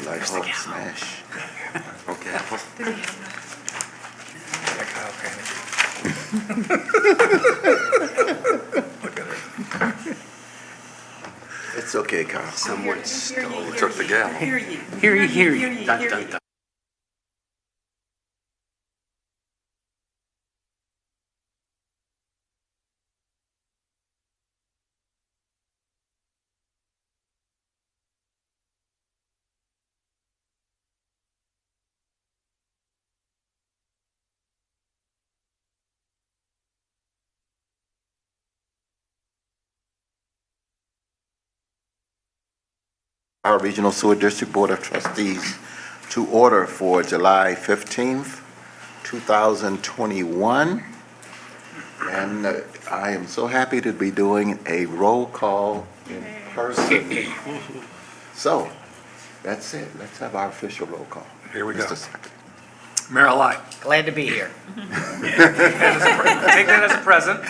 like Hulk smash. Okay. Look at her. It's okay, Carl. Someone took the gavel. Hear ye. Dun, dun, dun. Our Regional Sewer District Board of Trustees to order for July 15th, 2021. And I am so happy to be doing a roll call in person. So, that's it. Let's have our official roll call. Here we go. Mr. Secretary. Mayor Alai. Glad to be here. Take that as a present.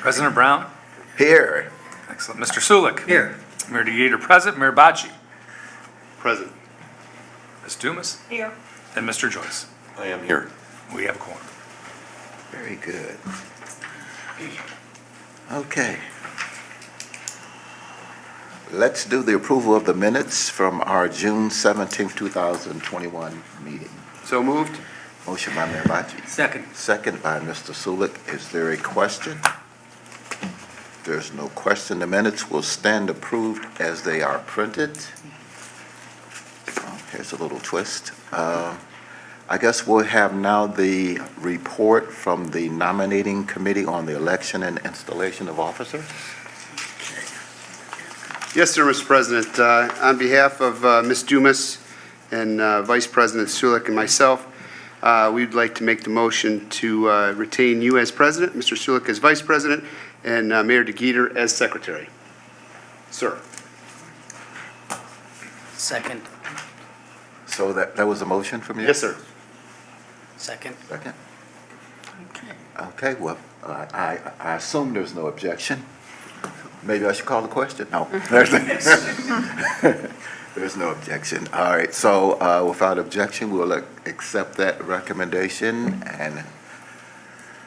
President Brown. Here. Excellent. Mr. Sulik. Here. Mayor DeGator present. Mayor Bocci. Present. Ms. Dumas. Here. And Mr. Joyce. I am here. We have a quorum. Very good. Okay. Let's do the approval of the minutes from our June 17th, 2021 meeting. So moved. Motion by Mayor Bocci. Second. Second by Mr. Sulik. Is there a question? If there's no question, the minutes will stand approved as they are printed. Oh, here's a little twist. I guess we'll have now the report from the nominating committee on the election and installation of officers. Yes, sir, Mr. President. On behalf of Ms. Dumas and Vice President Sulik and myself, we'd like to make the motion to retain you as president, Mr. Sulik as vice president, and Mayor DeGator as secretary. Sir. Second. So that was a motion from you? Yes, sir. Second. Second? Okay, well, I assume there's no objection. Maybe I should call the question. No. There's no objection. All right, so without objection, we'll accept that recommendation, and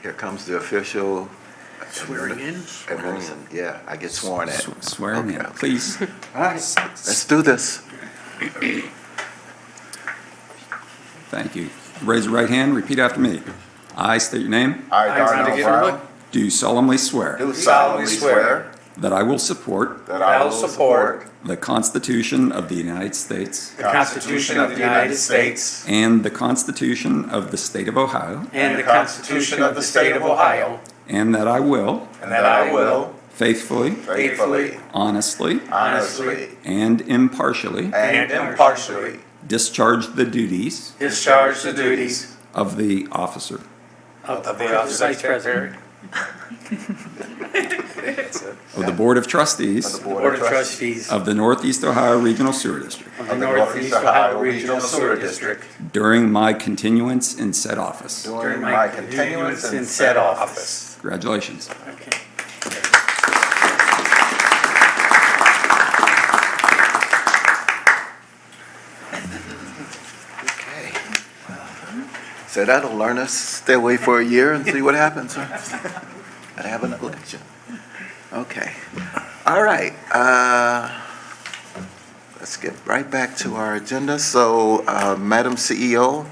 here comes the official Swearing in? Yeah, I get sworn at. Swearing in, Okay. please. All right, let's do this. Thank you. Raise your right hand, repeat after me. I state your name. I, Darnell Brown, Do solemnly swear do solemnly swear that I will support that I will support the Constitution of the United States the Constitution of the United States and the Constitution of the State of Ohio, and the Constitution of the State of Ohio, and that I will and that I will faithfully, faithfully, honestly, honestly, and impartially and impartially discharge the duties discharge the duties of the officer of the office of Secretary of the Board of Trustees of the Board of Trustees of the Northeast Ohio Regional Sewer District of the Northeast Ohio Regional Sewer District during my continuance in said office. during my continuance in said office. Congratulations. Okay. Okay. So that'll learn us, stay away for a year and see what happens, huh? And have an election. Okay. All right. Let's get right back to our agenda. So, Madam CEO,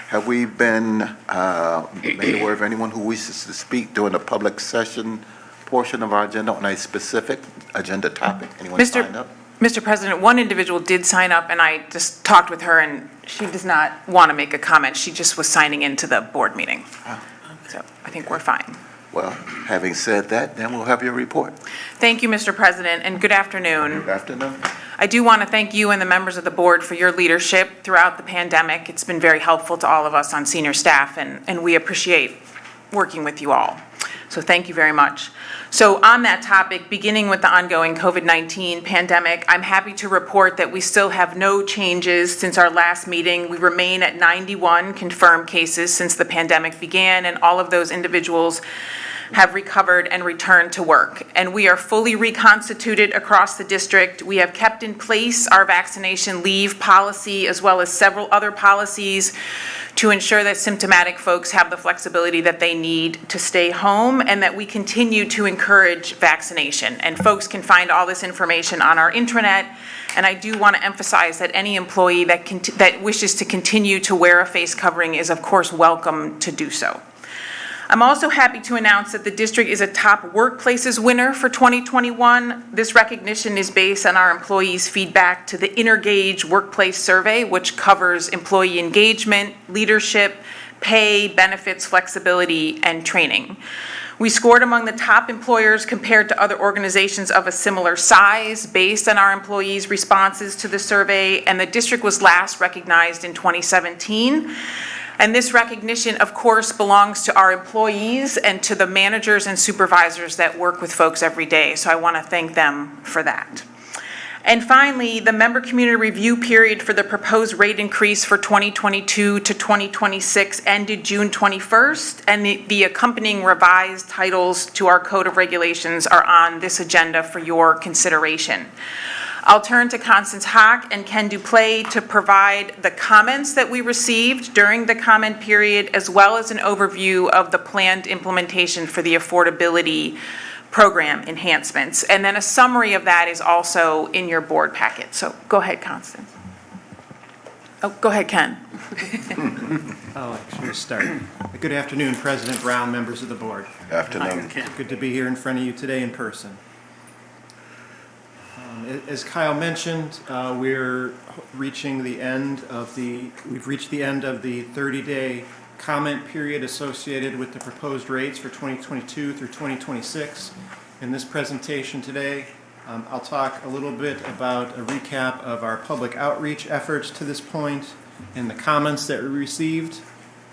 have we been made aware of anyone who wishes to speak during the public session portion of our agenda on a specific agenda topic? Anyone signed up? Mr. President, one individual did sign up, and I just talked with her, and she does not want to make a comment. She just was signing into the board meeting. So I think we're fine. Well, having said that, then we'll have your report. Thank you, Mr. President, and good afternoon. Good afternoon. I do want to thank you and the members of the board for your leadership throughout the pandemic. It's been very helpful to all of us on senior staff, and we appreciate working with you all. So thank you very much. So on that topic, beginning with the ongoing COVID-19 pandemic, I'm happy to report that we still have no changes since our last meeting. We remain at 91 confirmed cases since the pandemic began, and all of those individuals have recovered and returned to work. And we are fully reconstituted across the district. We have kept in place our vaccination leave policy as well as several other policies to ensure that symptomatic folks have the flexibility that they need to stay home, and that we continue to encourage vaccination. And folks can find all this information on our intranet. And I do want to emphasize that any employee that wishes to continue to wear a face covering is, of course, welcome to do so. I'm also happy to announce that the district is a top workplaces winner for 2021. This recognition is based on our employees' feedback to the Intergage Workplace Survey, which covers employee engagement, leadership, pay, benefits, flexibility, and training. We scored among the top employers compared to other organizations of a similar size based on our employees' responses to the survey, and the district was last recognized in 2017. And this recognition, of course, belongs to our employees and to the managers and supervisors that work with folks every day. So I want to thank them for that. And finally, the member community review period for the proposed rate increase for 2022 to 2026 ended June 21st, and the accompanying revised titles to our Code of Regulations are on this agenda for your consideration. I'll turn to Constance Hock and Ken Duplay to provide the comments that we received during the comment period, as well as an overview of the planned implementation for the affordability program enhancements. And then a summary of that is also in your board packet. So go ahead, Constance. Oh, go ahead, Ken. I'll actually start. Good afternoon, President Brown, members of the board. Afternoon. Good to be here in front of you today in person. As Kyle mentioned, we've reached the end of the 30-day comment period associated with the proposed rates for 2022 through 2026. In this presentation today, I'll talk a little bit about a recap of our public outreach efforts to this point and the comments that we received,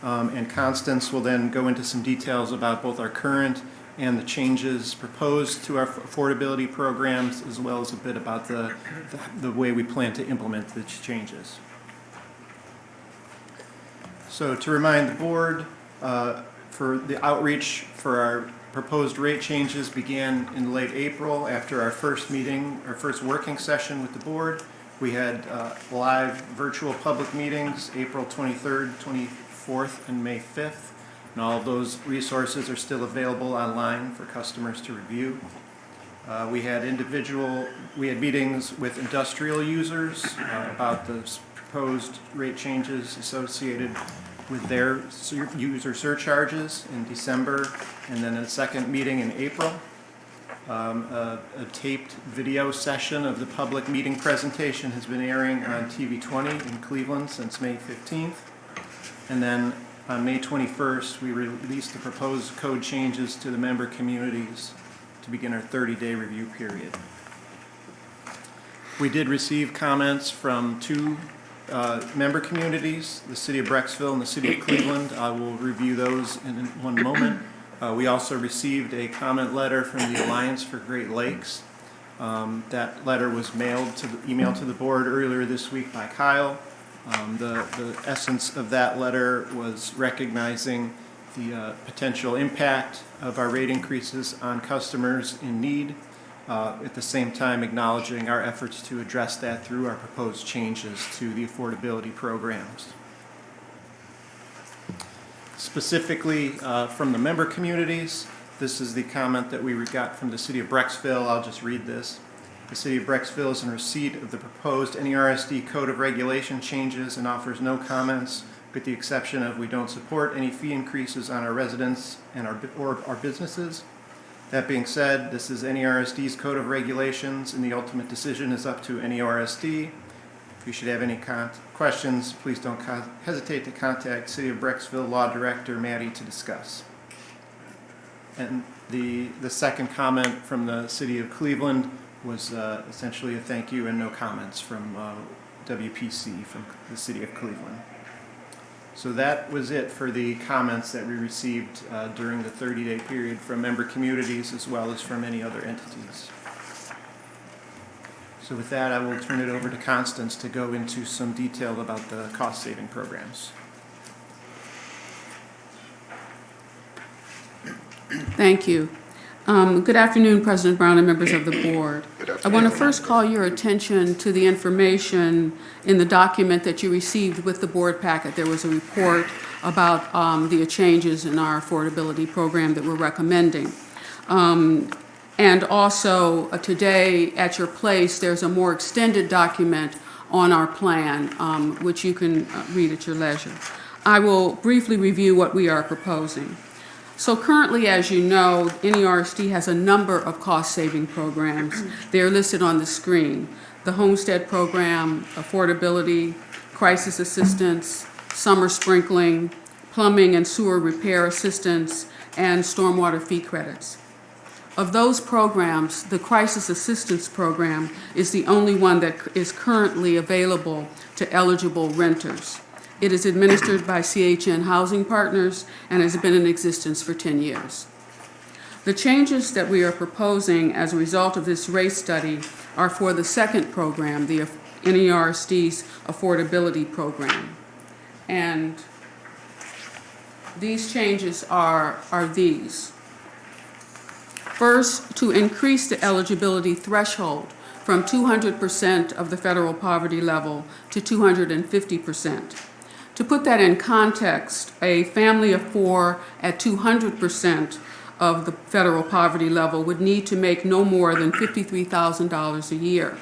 and Constance will then go into some details about both our current and the changes proposed to our affordability programs, as well as a bit about the way we plan to implement the changes. So to remind the board, for the outreach for our proposed rate changes began in late April after our first meeting, our first working session with the board. We had live virtual public meetings April 23rd, 24th, and May 5th. And all of those resources are still available online for customers to review. We had meetings with industrial users about the proposed rate changes associated with their user surcharges in December, and then a second meeting in April. A taped video session of the public meeting presentation has been airing on TV 20 in Cleveland since May 15th. And then on May 21st, we released the proposed code changes to the member communities to begin our 30-day review period. We did receive comments from two member communities, the City of Brecksville and the City of Cleveland. I will review those in one moment. We also received a comment letter from the Alliance for Great Lakes. That letter was emailed to the board earlier this week by Kyle. The essence of that letter was recognizing the potential impact of our rate increases on customers in need, at the same time acknowledging our efforts to address that through our proposed changes to the affordability programs. Specifically from the member communities, this is the comment that we got from the City of Brecksville. I'll just read this. The City of Brecksville is in receipt of the proposed NEORSD Code of Regulation changes and offers no comments, with the exception of we don't support any fee increases on our residents and our businesses. That being said, this is NEORSD's Code of Regulations, and the ultimate decision is up to NEORSD. If you should have any questions, please don't hesitate to contact City of Brecksville Law Director Maddie to discuss. And the second comment from the City of Cleveland was essentially a thank you and no comments from WPC from the City of Cleveland. So that was it for the comments that we received during the 30-day period from member communities as well as from any other entities. So with that, I will turn it over to Constance to go into some detail about the cost-saving programs. Thank you. Good afternoon, President Brown and members of the board. Good I want afternoon. to first call your attention to the information in the document that you received with the board packet. There was a report about the changes in our affordability program that we're recommending. And also, today at your place, there's a more extended document on our plan, which you can read at your leisure. I will briefly review what we are proposing. So currently, as you know, NEORSD has a number of cost-saving programs. They are listed on the screen. The Homestead Program, Affordability, Crisis Assistance, Summer Sprinkling, Plumbing and Sewer Repair Assistance, and Stormwater Fee Credits. Of those programs, the Crisis Assistance Program is the only one that is currently available to eligible renters. It is administered by CHN Housing Partners and has been in existence for 10 years. The changes that we are proposing as a result of this rate study are for the second program, the NEORSD's Affordability Program. And these changes are these. First, to increase the eligibility threshold from 200% of the federal poverty level to 250%. To put that in context, a family of 4 at 200% of the federal poverty level would need to make no more than $53,000 a year.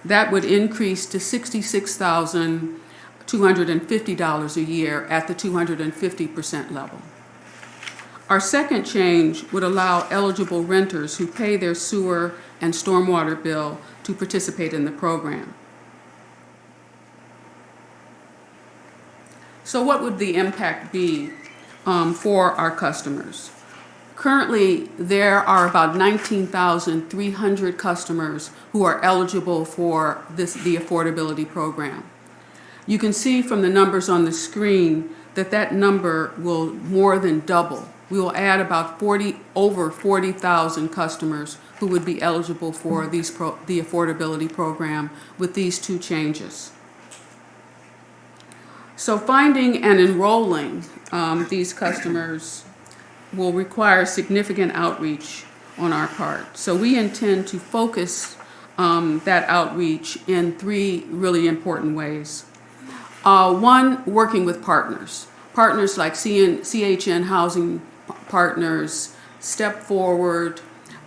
That would increase to $66,250 a year at the 250% level. Our second change would allow eligible renters who pay their sewer and stormwater bill to participate in the program. So what would the impact be for our customers? Currently, there are about 19,300 customers who are eligible for the affordability program. You can see from the numbers on the screen that that number will more than double. We will add about over 40,000 customers who would be eligible for the affordability program with these two changes. So finding and enrolling these customers will require significant outreach on our part. So we intend to focus that outreach in 3 really important ways. One, working with partners like CHN Housing Partners, Step Forward,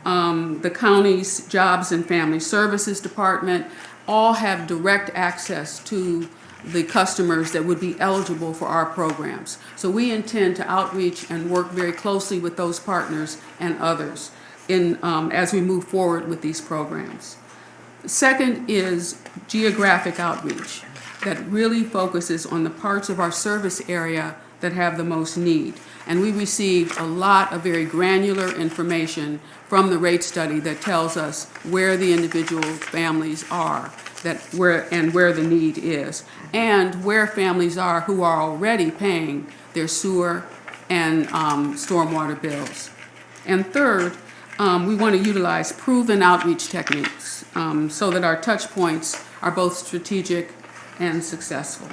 the county's Jobs and Family Services Department, all have direct access to the customers that would be eligible for our programs. So we intend to outreach and work very closely with those partners and others as we move forward with these programs. Second is geographic outreach that really focuses on the parts of our service area that have the most need. And we received a lot of very granular information from the rate study that tells us where the individual families are, where the need is, and where families are who are already paying their sewer and stormwater bills. And third, we want to utilize proven outreach techniques so that our touch points are both strategic and successful.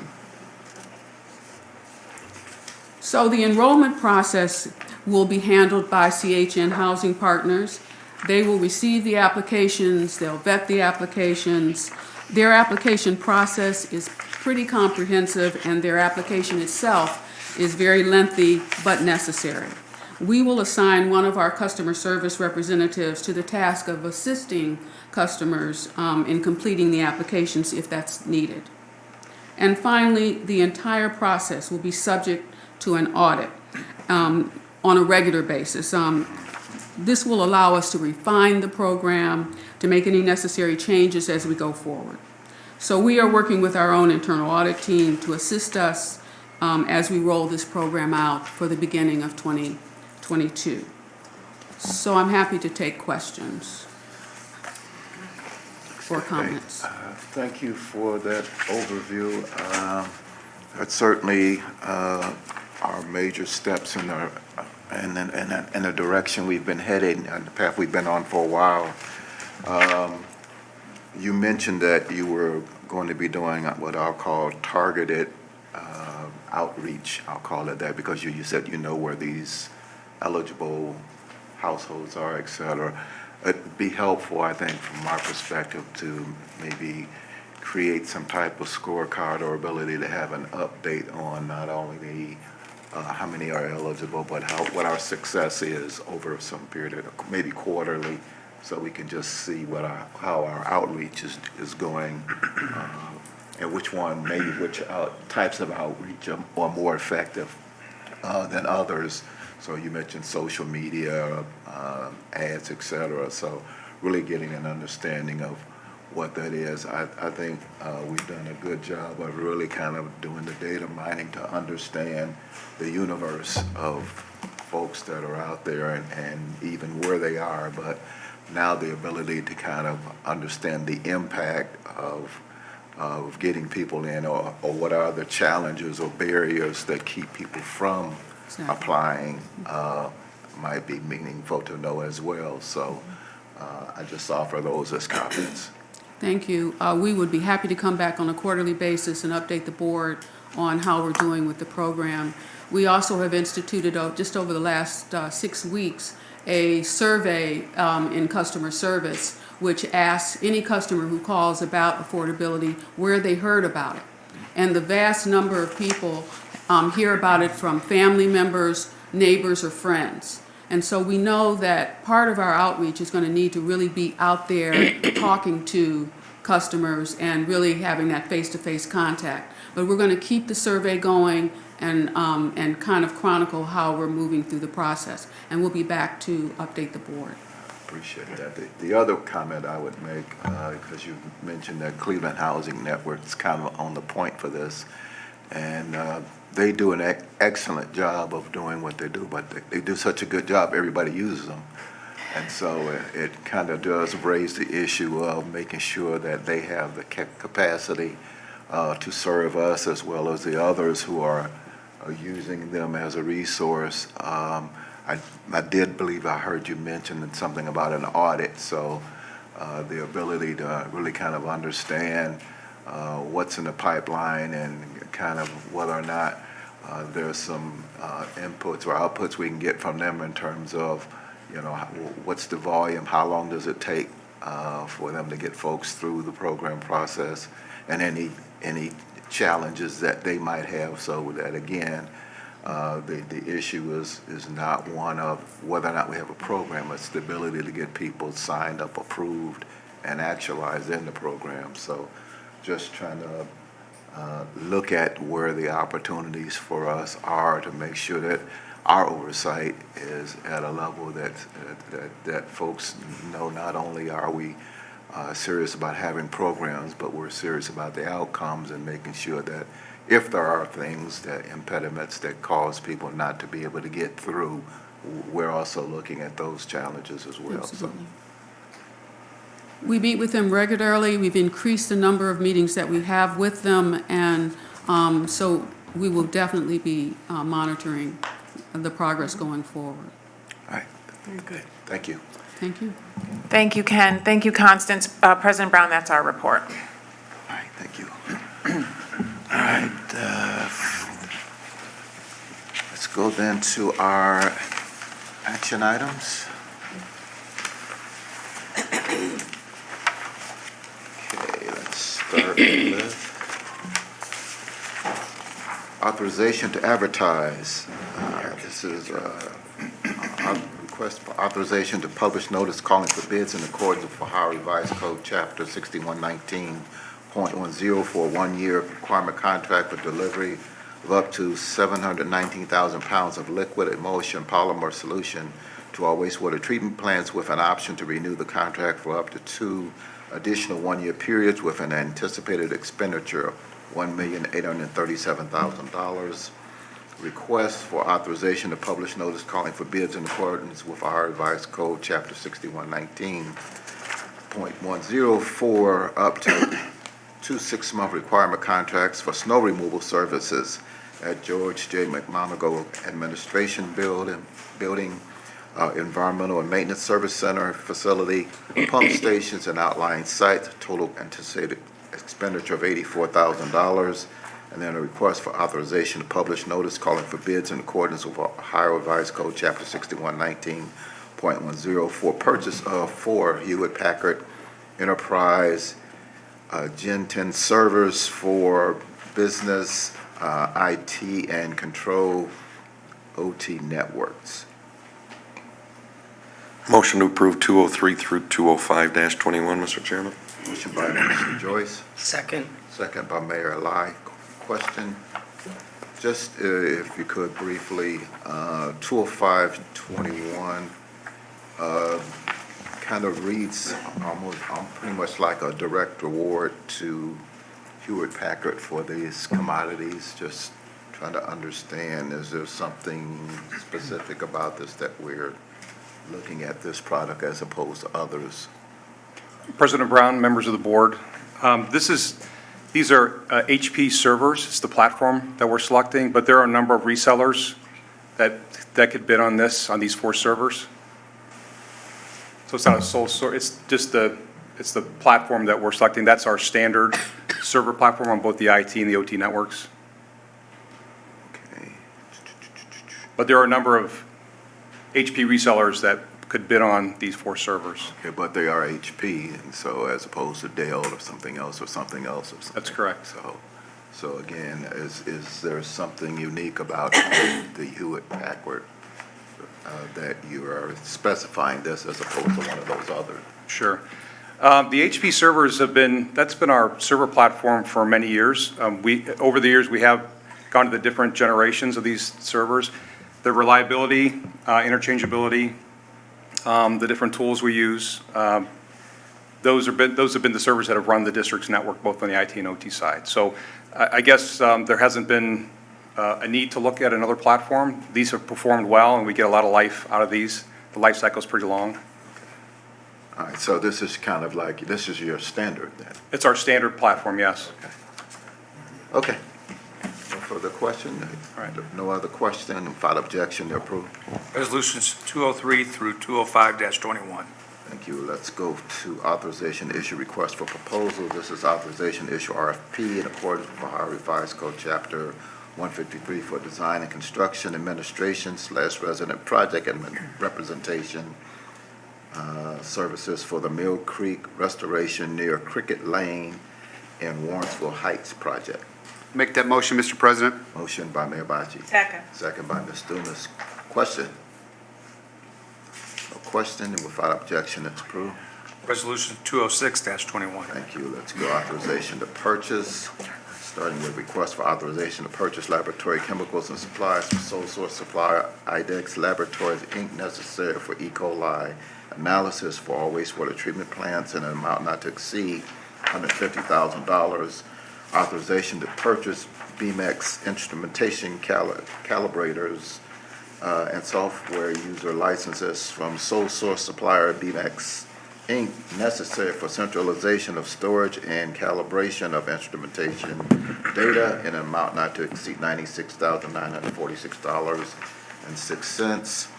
So the enrollment process will be handled by CHN Housing Partners. They will receive the applications, they'll vet the applications. Their application process is pretty comprehensive, and their application itself is very lengthy but necessary. We will assign one of our customer service representatives to the task of assisting customers in completing the applications if that's needed. And finally, the entire process will be subject to an audit on a regular basis. This will allow us to refine the program, to make any necessary changes as we go forward. So we are working with our own internal audit team to assist us as we roll this program out for the beginning of 2022. So I'm happy to take questions or comments. Thank you for that overview. That's certainly our major steps in the direction we've been heading, and the path we've been on for a while. You mentioned that you were going to be doing what I'll call targeted outreach. I'll call it that because you said you know where these eligible households are, et cetera. It'd be helpful, I think, from our perspective, to maybe create some type of scorecard or ability to have an update on not only the how many are eligible, but what our success is over some period of maybe quarterly, so we can just see how our outreach is going, and which types of outreach are more effective than others. So you mentioned social media, ads, et cetera. So really getting an understanding of what that is. I think we've done a good job of really kind of doing the data mining to understand the universe of folks that are out there and even where they are, but now the ability to kind of understand the impact of getting people in, or what are the challenges or barriers that keep people from applying might be meaningful to know as well. So I just offer those as comments. Thank you. We would be happy to come back on a quarterly basis and update the board on how we're doing with the program. We also have instituted, just over the last 6 weeks, a survey in customer service, which asks any customer who calls about affordability where they heard about it. And the vast number of people hear about it from family members, neighbors, or friends. And so we know that part of our outreach is going to need to really be out there talking to customers and really having that face-to-face contact. But we're going to keep the survey going and kind of chronicle how we're moving through the process. And we'll be back to update the board. Appreciate that. The other comment I would make, because you mentioned that Cleveland Housing Network is kind of on the point for this, and they do an excellent job of doing what they do, but they do such a good job, everybody uses them. And so it kind of does raise the issue of making sure that they have the capacity to serve us as well as the others who are using them as a resource. I did believe I heard you mention something about an audit, so the ability to really kind of understand what's in the pipeline and kind of whether or not there's some inputs or outputs we can get from them in terms of, what's the volume, how long does it take for them to get folks through the program process, and any challenges that they might have, so that again, the issue is not one of whether or not we have a program, it's the ability to get people signed up, approved, and actualized in the program. So just trying to look at where the opportunities for us are to make sure that our oversight is at a level that folks know not only are we serious about having programs, but we're serious about the outcomes and making sure that if there are things, that impediments that cause people not to be able to get through, we're also looking at those challenges as well. Absolutely. We meet with them regularly. We've increased the number of meetings that we have with them, and so we will definitely be monitoring the progress going forward. All right. Very good. Thank you. Thank you. Thank you, Ken. Thank you, Constance. President Brown, that's our report. All right, thank you. All right, let's go then to our action items. Okay, let's start with authorization to advertise. This is a request for authorization to publish notice calling for bids in accordance with Ohio Revised Code Chapter 6119.10 for a one-year requirement contract for delivery of up to 719,000 pounds of liquid emulsion polymer solution to our wastewater treatment plants, with an option to renew the contract for up to 2 additional one-year periods with an anticipated expenditure of $1,837,000. Request for authorization to publish notice calling for bids in accordance with our revised code, Chapter 6119.10, for up to 2 6-month requirement contracts for snow removal services at George J. McMonagle Administration Building, Environmental and Maintenance Service Center facility, pump stations, and outlying sites. Total anticipated expenditure of $84,000. And then a request for authorization to publish notice calling for bids in accordance with Ohio Revised Code Chapter 6119.10 .10 for purchase of 4 Hewlett-Packard Enterprise Gen 10 servers for business, IT, and control OT networks. Motion to approve 203 through 205-21, Mr. Chairman. Motion by Mr. Joyce, Second. second by Mayor Lai. Question? Just if you could briefly, 205-21 kind of reads almost pretty much like a direct reward to Hewlett-Packard for these commodities. Just trying to understand, is there something specific about this that we're looking at this product as opposed to others? President Brown, members of the board, these are HP servers. It's the platform that we're selecting, but there are a number of resellers that could bid on these 4 servers. So it's not a sole source, it's the platform that we're selecting. That's our standard server platform on both the IT and the OT networks. Okay. But there are a number of HP resellers that could bid on these 4 servers. Okay, but they are HP, and so as opposed to Dell or something else or something else or something. That's correct. So again, is there something unique about the Hewlett-Packard that you are specifying this as opposed to one of those others? Sure. The HP servers that's been our server platform for many years. Over the years, we have gone to the different generations of these servers. The reliability, interchangeability, the different tools we use, those have been the servers that have run the district's network, both on the IT and OT side. So I guess there hasn't been a need to look at another platform. These have performed well, and we get a lot of life out of these. The life cycle is pretty long. All right, so this is kind of like, this is your standard then? It's our standard platform, yes. Okay. No further question? All right. No other question, without objection, to approve. Resolutions 203 through 205-21. Thank you. Let's go to authorization to issue request for proposal. This is authorization to issue RFP in accordance with Ohio Revised Code Chapter 153 for design and construction administration / resident project and representation services for the Mill Creek restoration near Cricket Lane in Warrensville Heights project. Make that motion, Mr. President. Motion by Mayor Bocci. Second. Second by Ms. Dumas. Question? No question, and without objection, it's approved. Resolution 206-21. Thank you. Let's go authorization to purchase, starting with request for authorization to purchase laboratory chemicals and supplies from sole source supplier IDEX Laboratories, Inc., necessary for E. coli analysis for all wastewater treatment plants in an amount not to exceed $150,000. Authorization to purchase BMX instrumentation calibrators and software user licenses from sole source supplier BMX Inc., necessary for centralization of storage and calibration of instrumentation data in an amount not to exceed $96,946.06.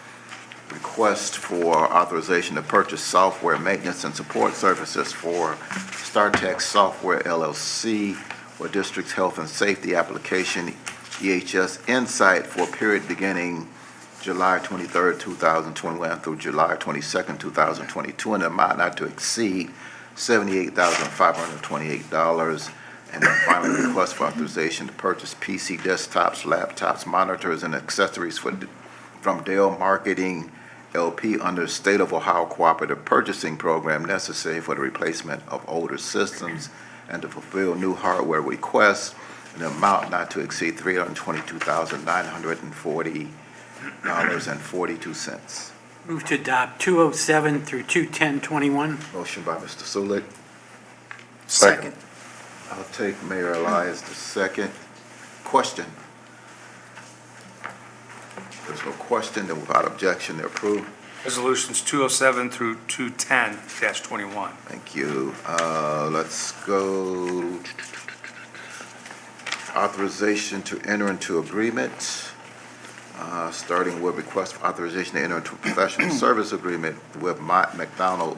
Request for authorization to purchase software maintenance and support services for StarTech Software LLC for District's Health and Safety Application EHS Insight for a period beginning July 23rd, 2021 through July 22nd, 2022, in an amount not to exceed $78,528. And then finally, request for authorization to purchase PC desktops, laptops, monitors, and accessories from Dell Marketing LP under State of Ohio Cooperative Purchasing Program necessary for the replacement of older systems and to fulfill new hardware requests in an amount not to exceed $322,940.42. Move to adopt 207 through 210-21. Motion by Mr. Sulik. Second. I'll take Mayor Elias the second. Question? There's no question, then without objection, they're approved. Resolutions 207 through 210-21. Thank you. Let's go. Authorization to enter into agreement, starting with request for authorization to enter into a professional service agreement with Mott McDonald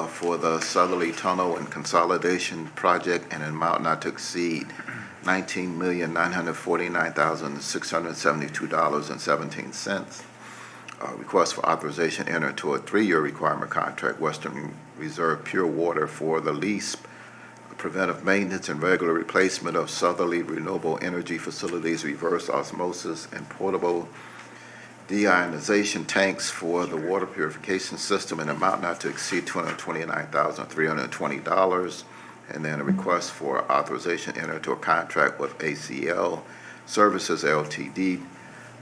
for the Southerly Tunnel and Consolidation Project in an amount not to exceed $19,949,672.17. request for authorization to enter into a 3-year requirement contract, Western Reserve Pure Water, for the lease, preventive maintenance, and regular replacement of southerly renewable energy facilities, reverse osmosis, and portable deionization tanks for the water purification system in an amount not to exceed $229,320. And then a request for authorization to enter into a contract with ACL Services LTD,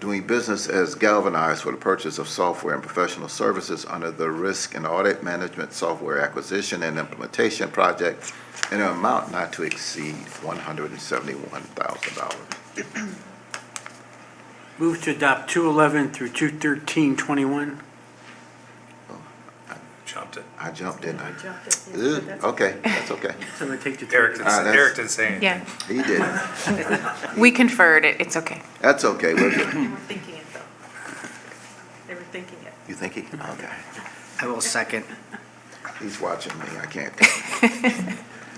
doing business as Galvanized, for the purchase of software and professional services under the Risk and Audit Management Software Acquisition and Implementation Project in an amount not to exceed $171,000. Move to adopt 211 through 21321. Jumped it. I jumped, didn't I? Ooh, okay, that's okay. So we take the Eric didn't, that's- Eric didn't say anything. Yeah, He did. we conferred it, it's okay. That's okay, we're good. They were thinking it, though. They were thinking it. You think he? Okay. I will second. He's watching me, I can't tell.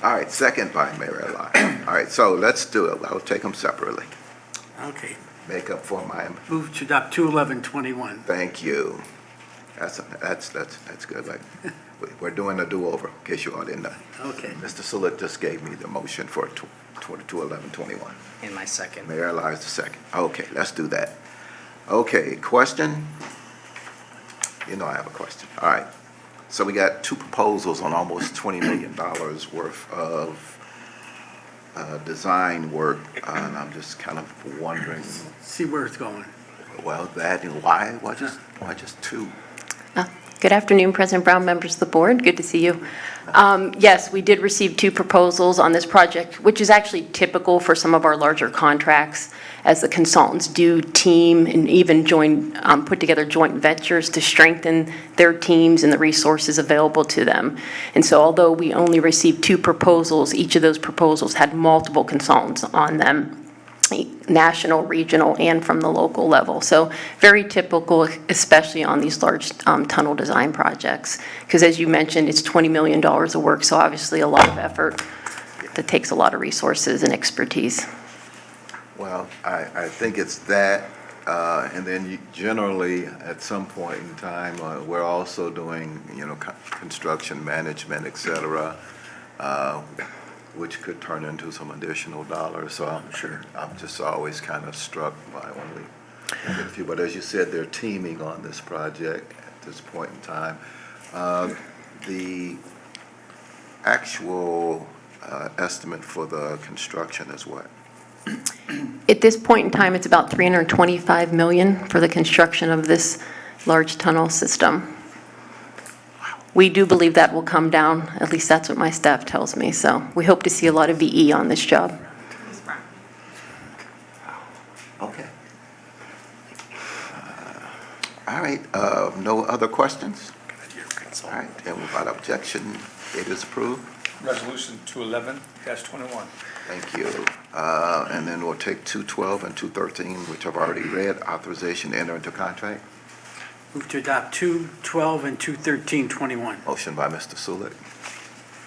All right, second by Mayor Eli. All right, so let's do it. I'll take them separately. Okay. Make up for my, Move to adopt 21121. thank you. That's good. Like, we're doing a do-over, in case you all didn't know. Okay. Mr. Sulik just gave me the motion for 221121. In my second. Mayor Eli is the second. Okay, let's do that. Okay, question? You know I have a question. All right. So we got 2 proposals on almost $20 million worth of design work, and I'm just kind of wondering, See where it's going. well, that, and why just 2? Good afternoon, President Brown, members of the board. Good to see you. Yes, we did receive 2 proposals on this project, which is actually typical for some of our larger contracts, as the consultants do team and even put together joint ventures to strengthen their teams and the resources available to them. And so although we only received 2 proposals, each of those proposals had multiple consultants on them, national, regional, and from the local level. So very typical, especially on these large tunnel design projects. Because as you mentioned, it's $20 million of work, so obviously a lot of effort that takes a lot of resources and expertise. Well, I think it's that, and then generally, at some point in time, we're also doing, construction management, et cetera, which could turn into some additional dollars. So I'm just always kind of struck by when we get a few. But as you said, they're teaming on this project at this point in time. The actual estimate for the construction is what? At this point in time, it's about $325 million for the construction of this large tunnel system. We do believe that will come down, at least that's what my staff tells me, so we hope to see a lot of VE on this job. Okay. All right, no other questions? All right, and without objection, it is approved. Resolution 211-21. Thank you. And then we'll take 212 and 213, which I've already read, authorization to enter into contract. Move to adopt 212 and 21321. Motion by Mr. Sulik,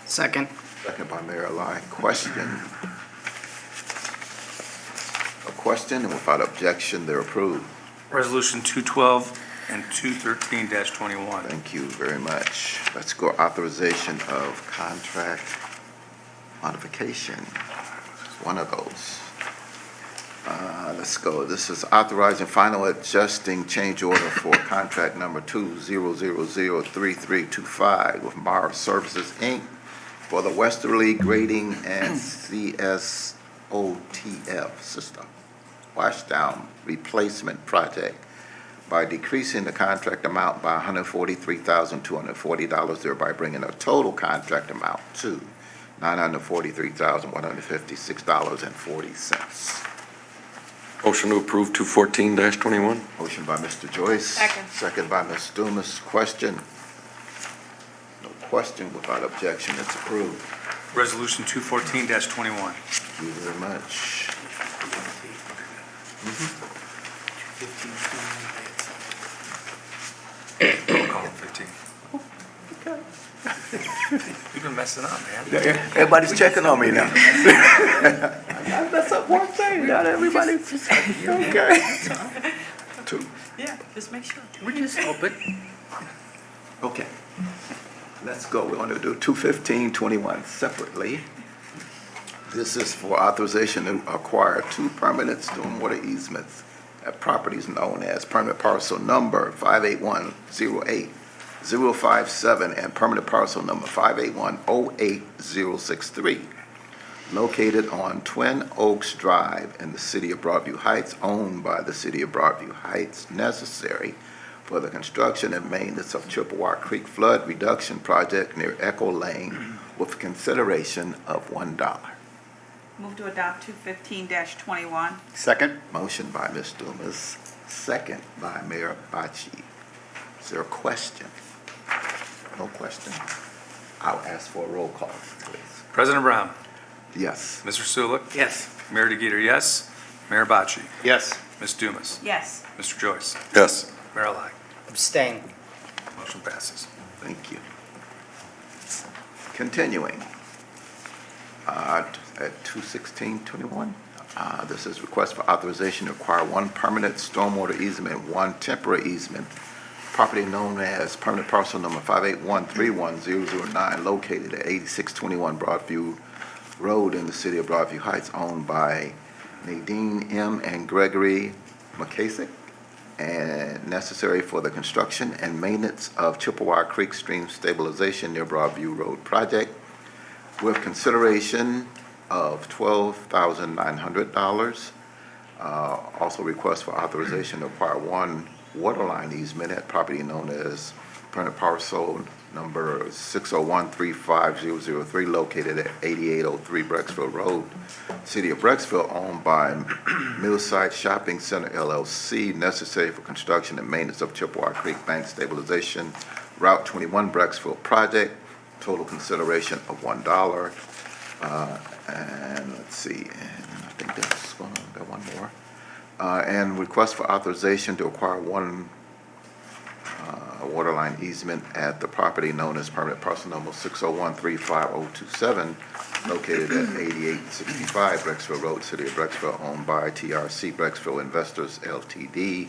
Second. second by Mayor Eli. Question? A question, and without objection, they're approved. Resolution 212 and 213-21. Thank you very much. Let's go authorization of contract modification. One of those. Let's go. This is authorizing final adjusting change order for contract number 2003325 with Mara Services, Inc. for the Westerly Grading and CSOTF system washdown replacement project by decreasing the contract amount by $143,240, thereby bringing the total contract amount to $943,156.40. Motion to approve 214-21. Motion by Mr. Joyce. Second. Second by Ms. Dumas. Question? No question, without objection, it's approved. Resolution 214-21. Thank you very much. Roll call 15. You've been messing up, man. Everybody's checking on me now. That's up one thing, not everybody's. Okay. 2. Yeah. Just make sure. We're just open. Okay. Let's go. We're going to do 21521 separately. This is for authorization to acquire 2 permanent stormwater easements at properties known as permanent parcel number 58108-057 and permanent parcel number 58108-063, located on Twin Oaks Drive in the city of Broadview Heights, owned by the city of Broadview Heights, necessary for the construction and maintenance of Chippewa Creek Flood Reduction Project near Echo Lane with consideration of $1. Move to adopt 215-21. Second? Motion by Ms. Dumas, second by Mayor Bocci. Is there a question? No question. I'll ask for a roll call, please. President Brown, Yes. Mr. Sulik, Yes. Mayor DeGeeter, yes. Mayor Bocci, Yes. Ms. Dumas, Yes. Mr. Joyce, Yes. Mayor Alai. Abstain. Motion passes. Thank you. Continuing, at 21621, this is request for authorization to acquire 1 permanent stormwater easement, 1 temporary easement, property known as permanent parcel number 581310009, located at 8621 Broadview Road in the city of Broadview Heights, owned by Nadine M. and Gregory McKasick, and necessary for the construction and maintenance of Chippewa Creek Stream Stabilization near Broadview Road project, with consideration of $12,900. Also request for authorization to acquire 1 waterline easement at property known as permanent parcel number 601350003, located at 8803 Brecksville Road, City of Brecksville, owned by Millside Shopping Center LLC, necessary for construction and maintenance of Chippewa Creek Bank Stabilization Route 21 Brecksville project, total consideration of $1. And let's see, and I think that's one, got one more. And request for authorization to acquire 1 waterline easement at the property known as permanent parcel number 601350027, located at 8865 Brecksville Road, City of Brecksville, owned by TRC Brecksville Investors LTD,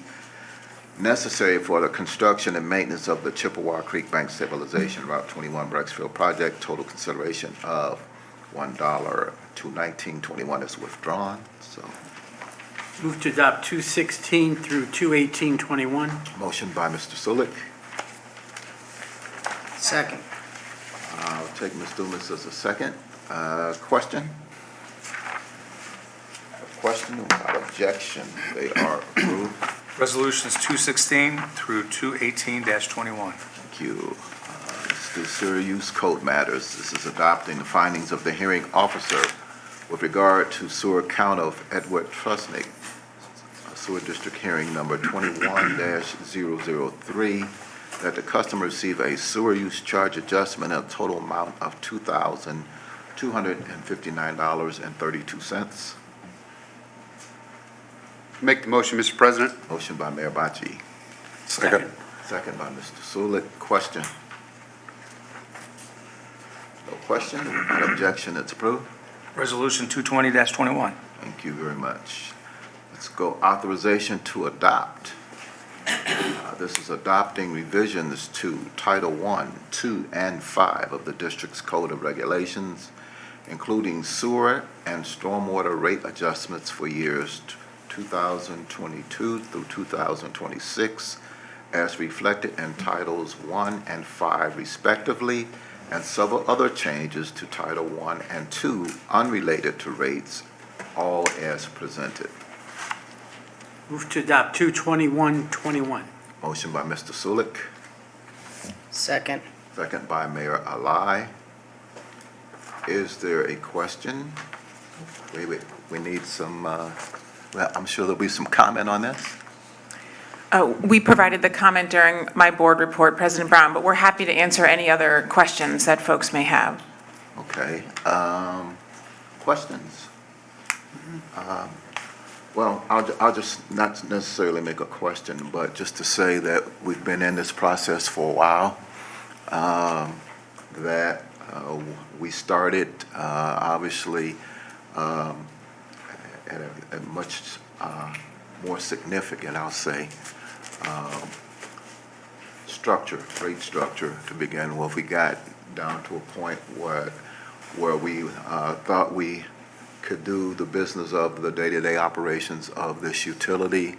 necessary for the construction and maintenance of the Chippewa Creek Bank Stabilization Route 21 Brecksville project, total consideration of $1. 21921 is withdrawn, so Move to adopt 216 through 218-21. motion by Mr. Sulik. Second. I'll take Ms. Dumas as a second. Question? Question without objection, they are approved. Resolutions 216 through 218-21. Thank you. Let's do sewer use code matters. This is adopting the findings of the hearing officer with regard to sewer count of Edward Trusnick, sewer district hearing number 21-003, that the customer receive a sewer use charge adjustment of total amount of $2,259.32. Make the motion, Mr. President. Motion by Mayor Bocci, Second. second by Mr. Sulik. Question? No question, without objection, it's approved. Resolution 220-21. Thank you very much. Let's go authorization to adopt. This is adopting revisions to Title I, II, and V of the district's Code of Regulations, including sewer and stormwater rate adjustments for years 2022 through 2026, as reflected in Titles I and V respectively, and several other changes to Title I and II unrelated to rates, all as presented. Move to adopt 221-21. Motion by Mr. Sulik, Second. second by Mayor Alai. Is there a question? We need some, well, I'm sure there'll be some comment on this. We provided the comment during my board report, President Brown, but we're happy to answer any other questions that folks may have. Okay, questions? Well, I'll just not necessarily make a question, but just to say that we've been in this process for a while. That we started, obviously, at a much more significant, I'll say, rate structure to begin with. We got down to a point where we thought we could do the business of the day-to-day operations of this utility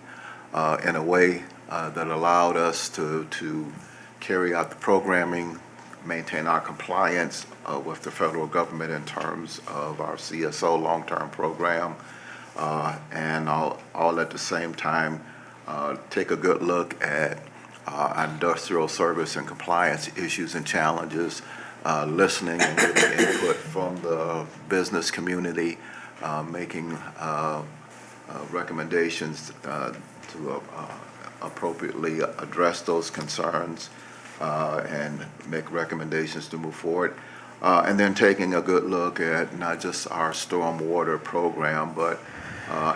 in a way that allowed us to carry out the programming, maintain our compliance with the federal government in terms of our CSO long-term program, and all at the same time take a good look at industrial service and compliance issues and challenges, listening and getting input from the business community, making recommendations to appropriately address those concerns and make recommendations to move forward. And then taking a good look at not just our stormwater program, but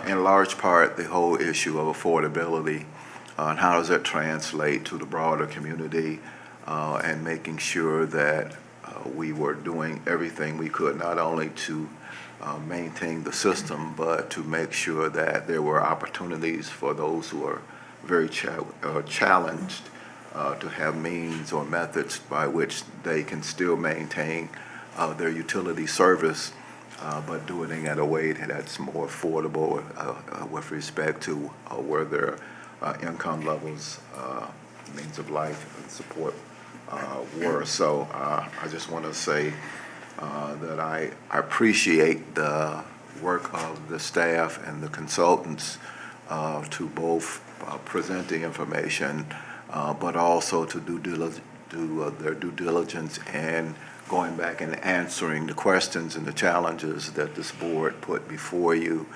in large part the whole issue of affordability and how does that translate to the broader community, and making sure that we were doing everything we could not only to maintain the system, but to make sure that there were opportunities for those who are very challenged to have means or methods by which they can still maintain their utility service, but doing it in a way that's more affordable with respect to where their income levels, means of life and support were. So I just want to say that I appreciate the work of the staff and the consultants to both present the information, but also to do their due diligence and going back and answering the questions and the challenges that this board put before you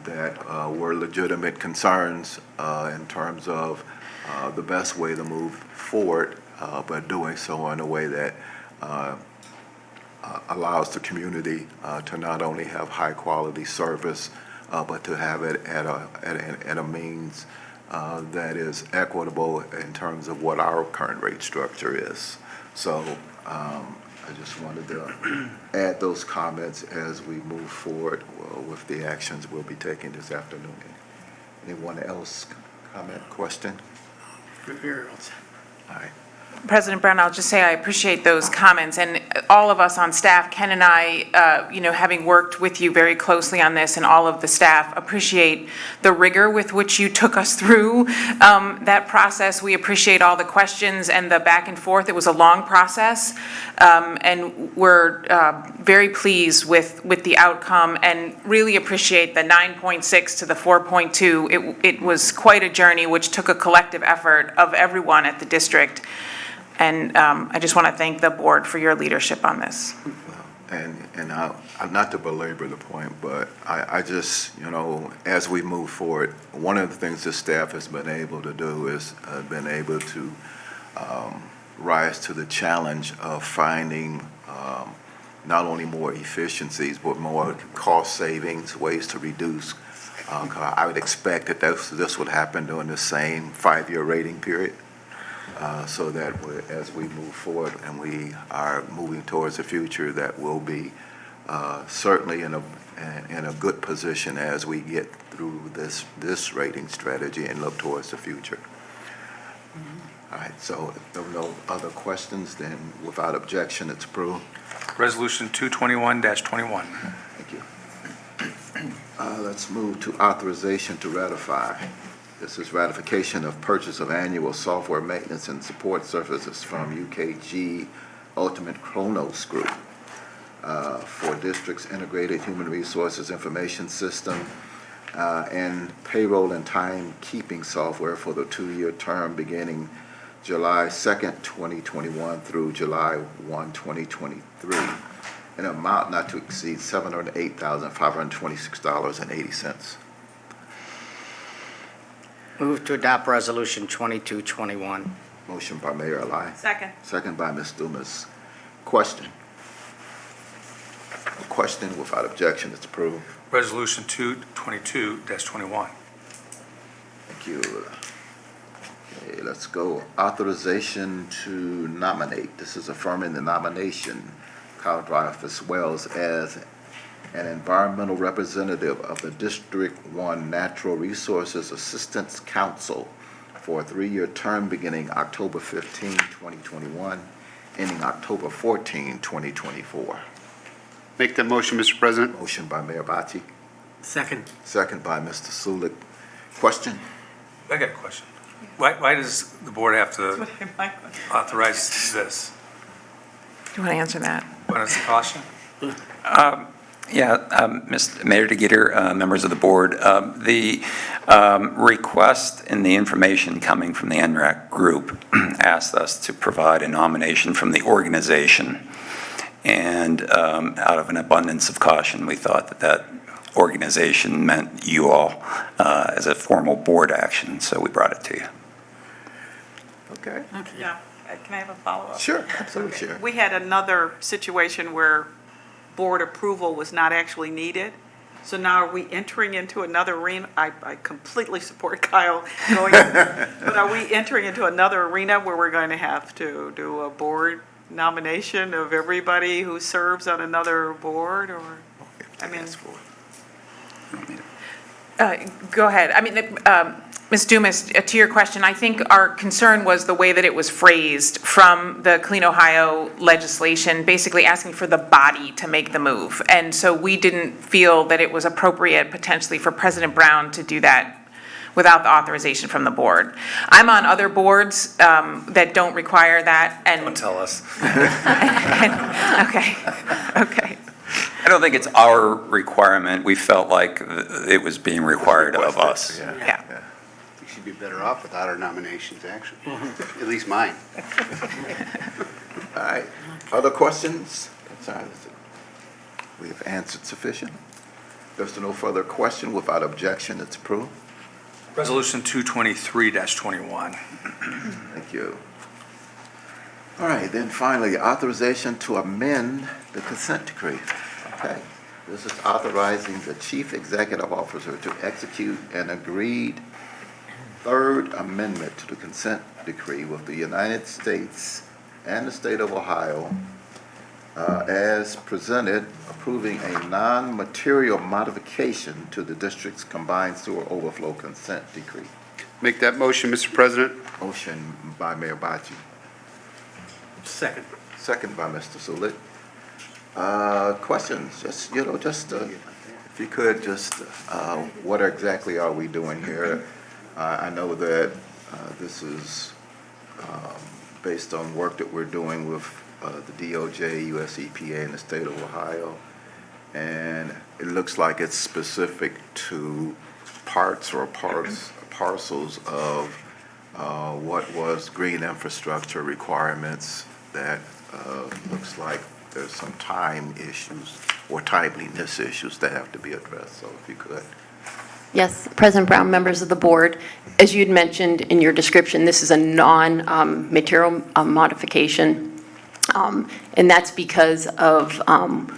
that were legitimate concerns in terms of the best way to move forward, but doing so in a way that allows the community to not only have high-quality service, but to have it at a means that is equitable in terms of what our current rate structure is. So I just wanted to add those comments as we move forward with the actions we'll be taking this afternoon. Anyone else comment, question? Good materials. All right. President Brown, I'll just say I appreciate those comments, and all of us on staff, Ken and I, having worked with you very closely on this, and all of the staff appreciate the rigor with which you took us through that process. We appreciate all the questions and the back and forth. It was a long process, and we're very pleased with the outcome, and really appreciate the 9.6 to the 4.2. It was quite a journey, which took a collective effort of everyone at the district. And I just want to thank the board for your leadership on this. And not to belabor the point, but I just, as we move forward, one of the things the staff has been able to do is been able to rise to the challenge of finding not only more efficiencies, but more cost savings, ways to reduce. I would expect that this would happen during the same 5-year rating period. So that as we move forward and we are moving towards the future, that we'll be certainly in a good position as we get through this rating strategy and look towards the future. All right, so if there are no other questions, then without objection, it's approved. Resolution 221-21. Thank you. Let's move to authorization to ratify. This is ratification of purchase of annual software maintenance and support services from UKG Ultimate Chronos Group for District's Integrated Human Resources Information System and payroll and timekeeping software for the 2-year term beginning July 2nd, 2021 through July 1, 2023, an amount not to exceed $708,526.80. Move to adopt Resolution 2221. Motion by Mayor Ali. Second. Second by Ms. Dumas. Question? A question without objection, it's approved. Resolution 222-21. Thank you. Okay, let's go. Authorization to nominate. This is affirming the nomination, Carl Dreyfus Wells as an environmental representative of the District 1 Natural Resources Assistance Council for a 3-year term beginning October 15, 2021, ending October 14, 2024. Make that motion, Mr. President. Motion by Mayor Batti, Second. second by Mr. Sulik. Question? I got a question. Why does the board have to authorize this? Do you want to answer that? What is the caution? Mr. Mayor DeGeeter, members of the board, the request in the information coming from the NRAC group asked us to provide a nomination from the organization. And out of an abundance of caution, we thought that that organization meant you all as a formal board action, so we brought it to you. Okay. Yeah, can I have a follow-up? Sure, absolutely, sure. We had another situation where board approval was not actually needed. So now are we entering into another arena? I completely support Kyle going, but are we entering into another arena where we're going to have to do a board nomination of everybody who serves on another board, or, I mean? Go ahead. I mean, Ms. Dumas, to your question, I think our concern was the way that it was phrased from the Clean Ohio legislation, basically asking for the body to make the move. And so we didn't feel that it was appropriate potentially for President Brown to do that without the authorization from the board. I'm on other boards that don't require that, and. Don't tell us. Okay. I don't think it's our requirement. We felt like it was being required of us. Yeah. We should be better off without our nominations, actually. At least mine. All right. Other questions? Concerns? We have answered sufficient. If there's no further question, without objection, it's approved. Resolution 223-21. Thank you. All right, then finally, authorization to amend the consent decree. Okay. This is authorizing the chief executive officer to execute an agreed third amendment to the consent decree with the United States and the state of Ohio as presented, approving a non-material modification to the district's combined sewer overflow consent decree. Make that motion, Mr. President. Motion by Mayor Bocci, Second. second by Mr. Sulik. Questions? Just, if you could, what exactly are we doing here? I know that this is based on work that we're doing with the DOJ, US EPA, and the state of Ohio. And it looks like it's specific to parcels of what was green infrastructure requirements that looks like there's some time issues or timeliness issues that have to be addressed. So if you could. Yes, President Brown, members of the board, as you'd mentioned in your description, this is a non-material modification, and that's because of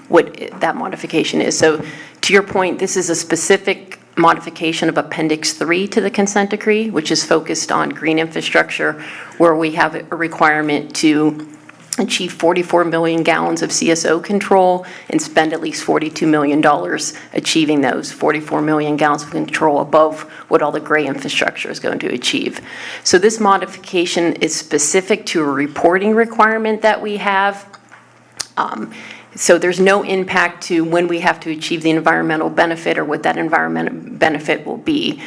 what that modification is. So to your point, this is a specific modification of Appendix 3 to the consent decree, which is focused on green infrastructure, where we have a requirement to achieve 44 million gallons of CSO control and spend at least $42 million achieving those 44 million gallons of control above what all the gray infrastructure is going to achieve. So this modification is specific to a reporting requirement that we have. So there's no impact to when we have to achieve the environmental benefit or what that environmental benefit will be.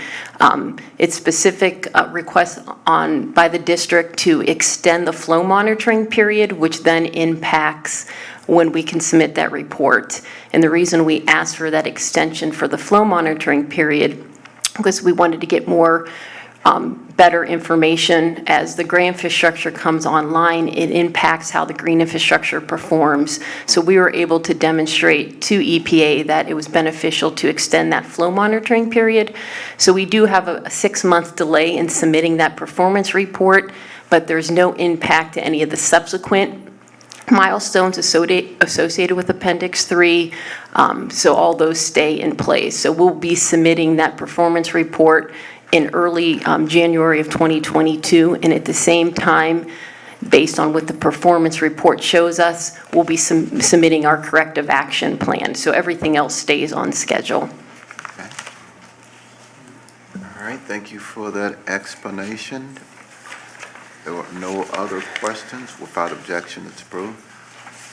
It's specific requests by the district to extend the flow monitoring period, which then impacts when we can submit that report. And the reason we asked for that extension for the flow monitoring period because we wanted to get more better information as the gray infrastructure comes online. It impacts how the green infrastructure performs. So we were able to demonstrate to EPA that it was beneficial to extend that flow monitoring period. So we do have a 6-month delay in submitting that performance report, but there's no impact to any of the subsequent milestones associated with Appendix 3. So all those stay in place. So we'll be submitting that performance report in early January of 2022, and at the same time, based on what the performance report shows us, we'll be submitting our corrective action plan. So everything else stays on schedule. Okay. All right, thank you for that explanation. There were no other questions. Without objection, it's approved.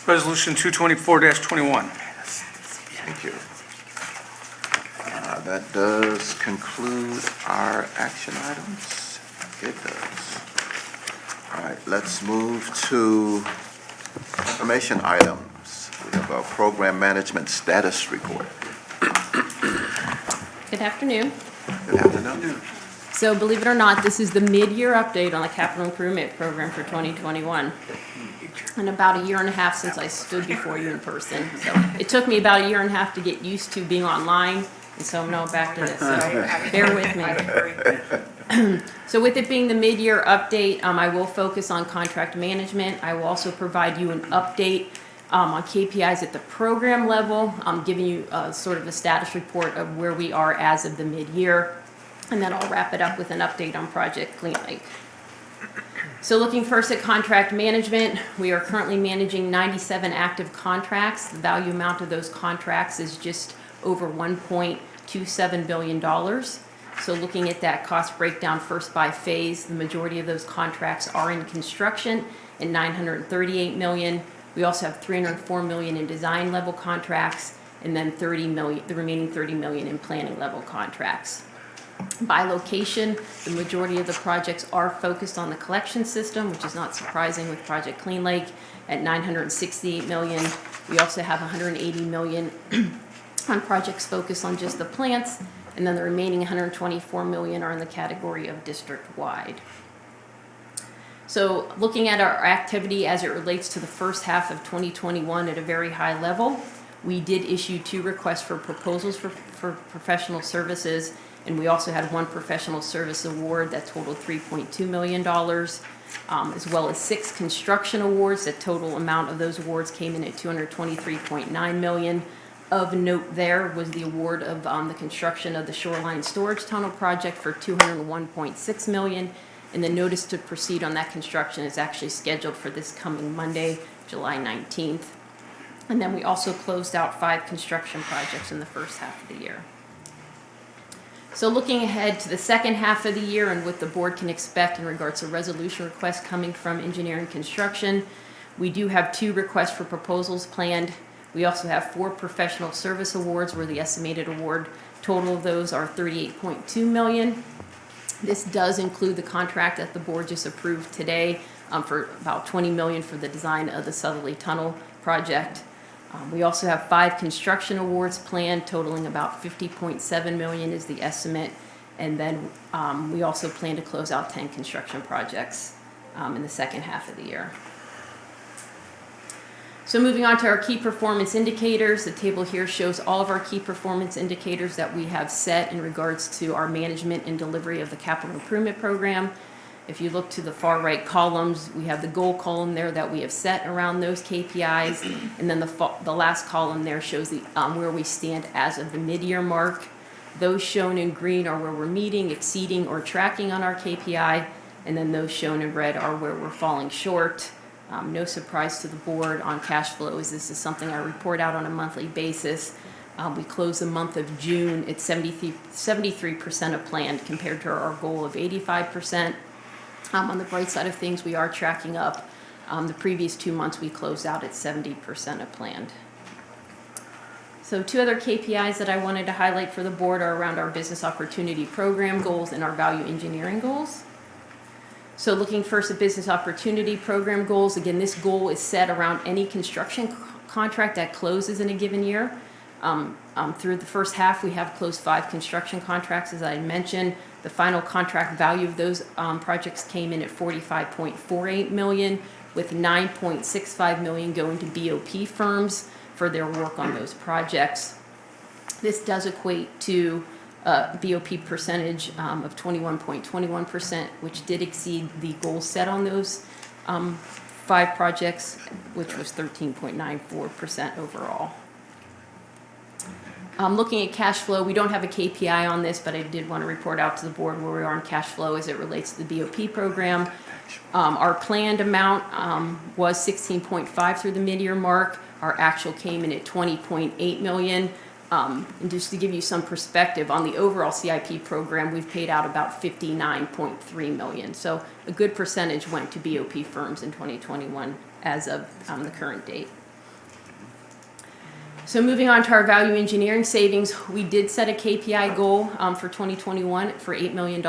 Resolution 224-21. Thank you. That does conclude our action items. It does. All right, let's move to information items. We have our program management status report. Good afternoon. Good afternoon. So believe it or not, this is the mid-year update on the capital improvement program for 2021. And about a year and a half since I stood before you in person. So it took me about a year and a half to get used to being online, and so I'm now back to this, so bear with me. So with it being the mid-year update, I will focus on contract management. I will also provide you an update on KPIs at the program level. I'm giving you sort of a status report of where we are as of the mid-year. And then I'll wrap it up with an update on Project Clean Lake. So looking first at contract management, we are currently managing 97 active contracts. The value amount of those contracts is just over $1.27 billion. So looking at that cost breakdown first by phase, the majority of those contracts are in construction at $938 million. We also have $304 million in design level contracts, and then $30 million, the remaining $30 million in planning level contracts. By location, the majority of the projects are focused on the collection system, which is not surprising with Project Clean Lake at $968 million. We also have $180 million on projects focused on just the plants, and then the remaining $124 million are in the category of district-wide. So looking at our activity as it relates to the first half of 2021 at a very high level, we did issue 2 requests for proposals for professional services, and we also had 1 professional service award that totaled $3.2 million, as well as 6 construction awards. The total amount of those awards came in at $223.9 million. Of note there was the award of the construction of the Shoreline Storage Tunnel project for $201.6 million, and the notice to proceed on that construction is actually scheduled for this coming Monday, July 19th. And then we also closed out 5 construction projects in the first half of the year. So looking ahead to the second half of the year and what the board can expect in regards to resolution requests coming from engineering construction, we do have 2 requests for proposals planned. We also have 4 professional service awards where the estimated award total of those are $38.2 million. This does include the contract that the board just approved today for about $20 million for the design of the Southerly Tunnel project. We also have 5 construction awards planned totaling about $50.7 million is the estimate. And then we also plan to close out 10 construction projects in the second half of the year. So moving on to our key performance indicators, the table here shows all of our key performance indicators that we have set in regards to our management and delivery of the capital improvement program. If you look to the far right columns, we have the goal column there that we have set around those KPIs, and then the last column there shows the where we stand as of the mid-year mark. Those shown in green are where we're meeting, exceeding, or tracking on our KPI, and then those shown in red are where we're falling short. No surprise to the board on cash flows. This is something I report out on a monthly basis. We closed the month of June at 73% of planned compared to our goal of 85%. On the bright side of things, we are tracking up. The previous 2 months, we closed out at 70% of planned. So 2 other KPIs that I wanted to highlight for the board are around our business opportunity program goals and our value engineering goals. So looking first at business opportunity program goals, again, this goal is set around any construction contract that closes in a given year. Through the first half, we have closed 5 construction contracts, as I mentioned. The final contract value of those projects came in at $45.48 million, with $9.65 million going to BOP firms for their work on those projects. This does equate to a BOP percentage of 21.21%, which did exceed the goal set on those 5 projects, which was 13.94% overall. Looking at cash flow, we don't have a KPI on this, but I did want to report out to the board where we are on cash flow as it relates to the BOP program. Our planned amount was 16.5 through the mid-year mark. Our actual came in at 20.8 million. And just to give you some perspective, on the overall CIP program, we've paid out about 59.3 million. So a good percentage went to BOP firms in 2021 as of the current date. So moving on to our value engineering savings, we did set a KPI goal for 2021 for $8 million.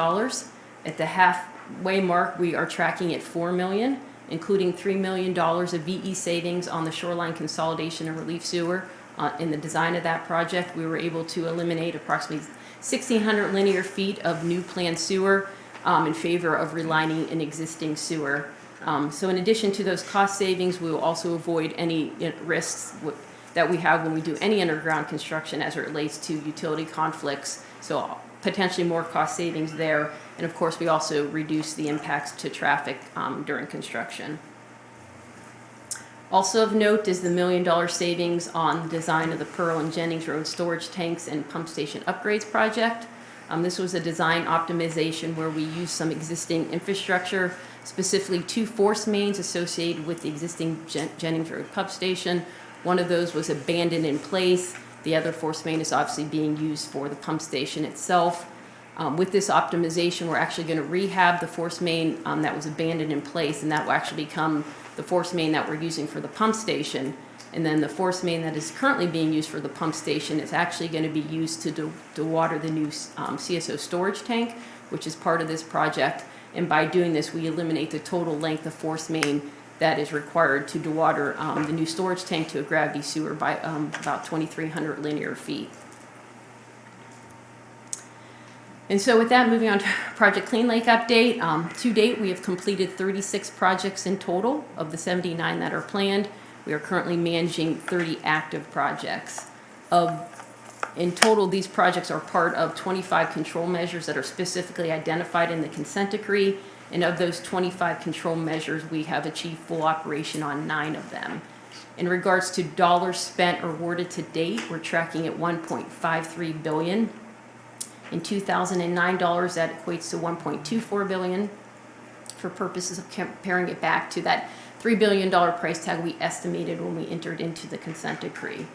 At the halfway mark, we are tracking at $4 million, including $3 million of VE savings on the Shoreline consolidation and relief sewer. In the design of that project, we were able to eliminate approximately 1,600 linear feet of new planned sewer in favor of relining an existing sewer. So in addition to those cost savings, we will also avoid any risks that we have when we do any underground construction as it relates to utility conflicts. So potentially more cost savings there. And of course, we also reduce the impacts to traffic during construction. Also of note is the $1 million savings on the design of the Pearl and Jennings Road storage tanks and pump station upgrades project. This was a design optimization where we used some existing infrastructure, specifically 2 force mains associated with the existing Jennings Road pump station. One of those was abandoned in place. The other force main is obviously being used for the pump station itself. With this optimization, we're actually going to rehab the force main that was abandoned in place, and that will actually become the force main that we're using for the pump station. And then the force main that is currently being used for the pump station is actually going to be used to water the new CSO storage tank, which is part of this project. And by doing this, we eliminate the total length of force main that is required to dewater the new storage tank to a gravity sewer by about 2,300 linear feet. And so with that, moving on to Project Clean Lake update. To date, we have completed 36 projects in total of the 79 that are planned. We are currently managing 30 active projects. In total, these projects are part of 25 control measures that are specifically identified in the consent decree. And of those 25 control measures, we have achieved full operation on 9 of them. In regards to dollars spent or awarded to date, we're tracking at $1.53 billion. In 2009 dollars, that equates to $1.24 billion for purposes of comparing it back to that $3 billion price tag we estimated when we entered into the consent decree.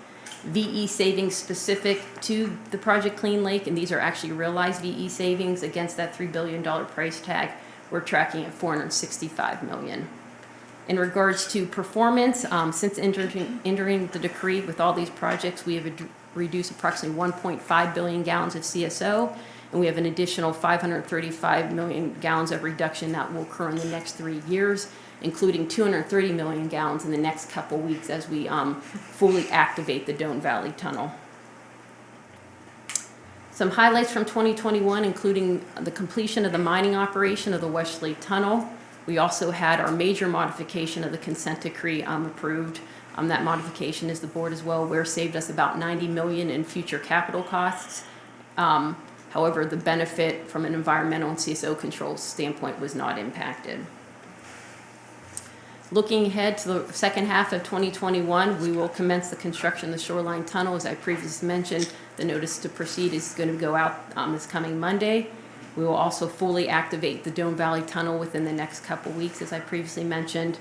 VE savings specific to the Project Clean Lake, and these are actually realized VE savings against that $3 billion price tag, we're tracking at $465 million. In regards to performance, since entering the decree with all these projects, we have reduced approximately 1.5 billion gallons of CSO, and we have an additional 535 million gallons of reduction that will occur in the next 3 years, including 230 million gallons in the next couple weeks as we fully activate the Doan Valley Tunnel. Some highlights from 2021, including the completion of the mining operation of the West Lake Tunnel. We also had our major modification of the consent decree approved. That modification, as the board is well aware, saved us about $90 million in future capital costs. However, the benefit from an environmental and CSO control standpoint was not impacted. Looking ahead to the second half of 2021, we will commence the construction of the Shoreline Tunnel. As I previously mentioned, the notice to proceed is going to go out this coming Monday. We will also fully activate the Doan Valley Tunnel within the next couple weeks, as I previously mentioned.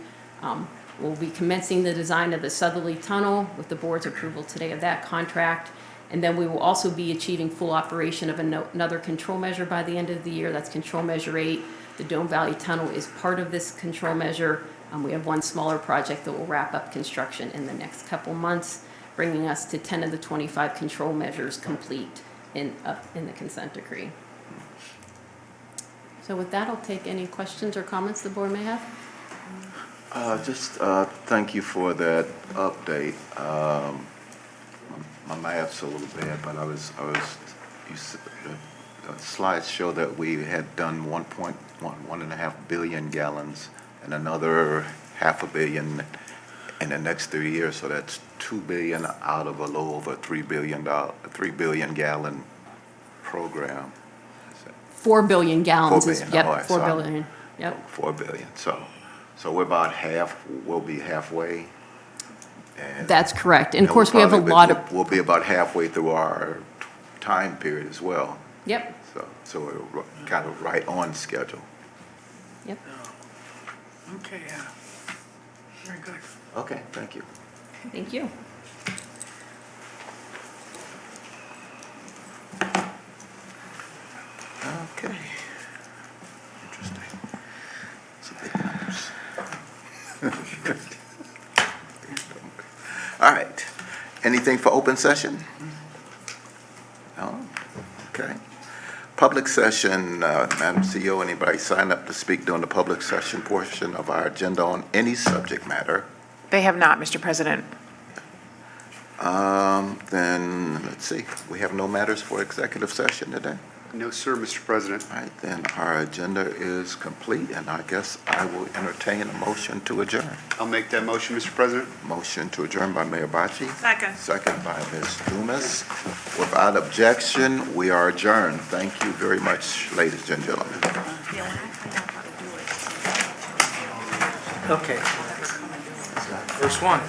We'll be commencing the design of the Southerly Tunnel with the board's approval today of that contract. And then we will also be achieving full operation of another control measure by the end of the year. That's Control Measure 8. The Doan Valley Tunnel is part of this control measure. We have one smaller project that will wrap up construction in the next couple months, bringing us to 10 of the 25 control measures complete in the consent decree. So with that, I'll take any questions or comments the board may have. Thank you for that update. My math's a little bad, but the slides show that we had done 1.5 billion gallons and another 500 million in the next 3 years. So that's 2 billion out of a little over $3 billion gallon program. 4 billion gallons 4 is, billion. yep, All right, 4 so billion, yep. 4 billion. So we're about we'll be halfway. And That's correct. And of course, we have a lot of, we'll be about halfway through our time period as well. yep, So we're kind of right on schedule. yep. Okay, yeah. Very good. Okay, thank you. Thank you. Okay. Interesting. Some big numbers. All right. Anything for open session? No? Okay. Public session, Madam CEO, anybody sign up to speak during the public session portion of our agenda on any subject matter? They have not, Mr. President. Then, let's see, we have no matters for executive session today? No, sir, Mr. President. All right, then our agenda is complete, and I guess I will entertain a motion to adjourn. I'll make that motion, Mr. President. Motion to adjourn by Mayor Bocci. Second. Second by Ms. Dumas. Without objection, we are adjourned. Thank you very much, ladies and gentlemen. Okay. First one.